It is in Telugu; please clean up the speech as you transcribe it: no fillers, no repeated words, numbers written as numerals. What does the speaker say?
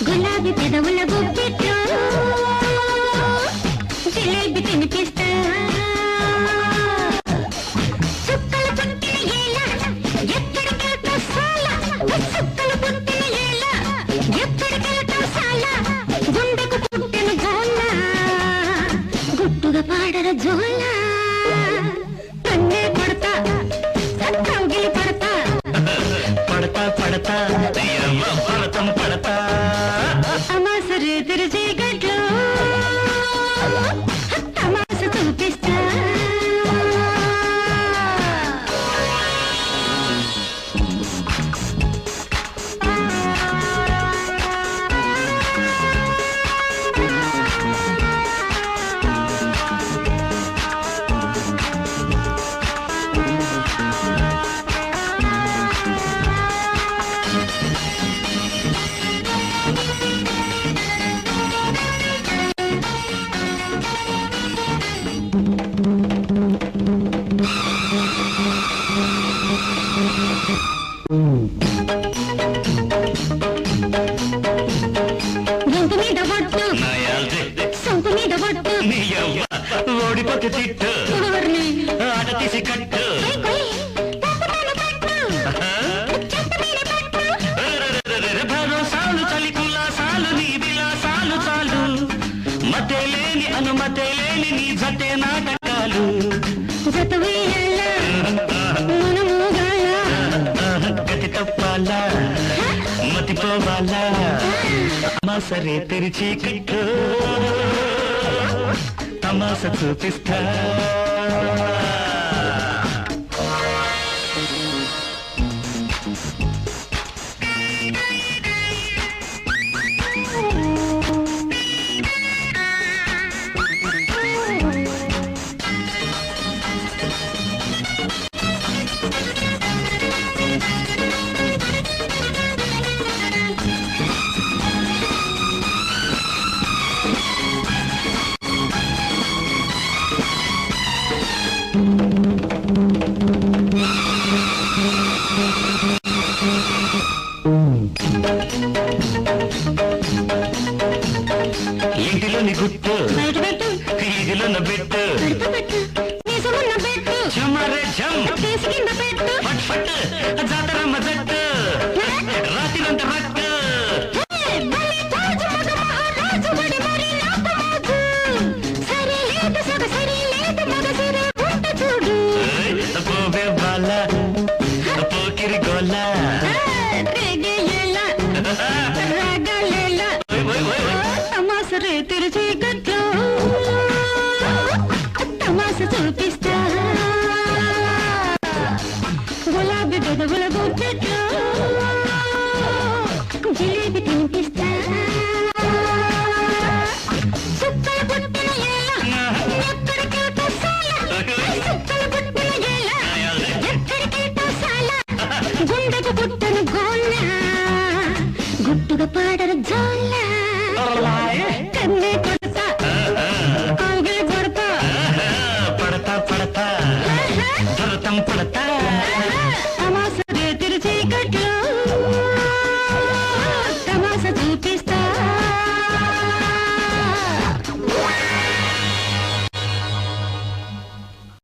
గులాబీ పెదవుల గుప్పెట్టు జిలేబీ తినిపిస్తా చుక్కల పుట్టిన ఏల ఎక్కడికెళ్తా సాల చుక్కల పుట్టిన ఏల ఎక్కడికెళ్తా సాల గుండెకు పుట్టిన జోల గుట్టుగా పాడర జోల కన్నే పడతా కౌగిలి పడతా పడతా పడతా పడతం పడతా అమాసరే తెరిచే గడ్లు తమాస చూపిస్తా గొంతు మీద పట్టు సొంపు మీద పట్టు ఓడిపోతే తిట్టు ఆట తీసి కట్టు సాలు చలికులా సాలు నీ విలాసాలు చాలు మతే లేని అనుమతే లేని నీ జతే నాటకాలు గతి తప్పాలా మతిపోవాలా అమాసరే తెరిచి కట్టు తమాస చూపిస్తా ఇంటిలోని గుట్టు ఇదిలోన పెట్టు చమరే చమ్ ఫట్ ఫట్ జాతరమ్మ జట్టు రాత్రిలంత రట్టు పోవే బాల పోకిరి గోల తమాసరే తెరిచి గట్లు తమాస చూపిస్తా గులాబీ పెదవుల గుప్పెట్లు జిలేబీ తినిపిస్తా చుక్కల పుట్టిన ఏల ఎక్కడికెళ్తా సాల చుక్కల పుట్టిన ఏల ఎక్కడికెళ్తా సాల గుండెకు పుట్టిన గోల గుట్టుగా పాడర జోల కన్నే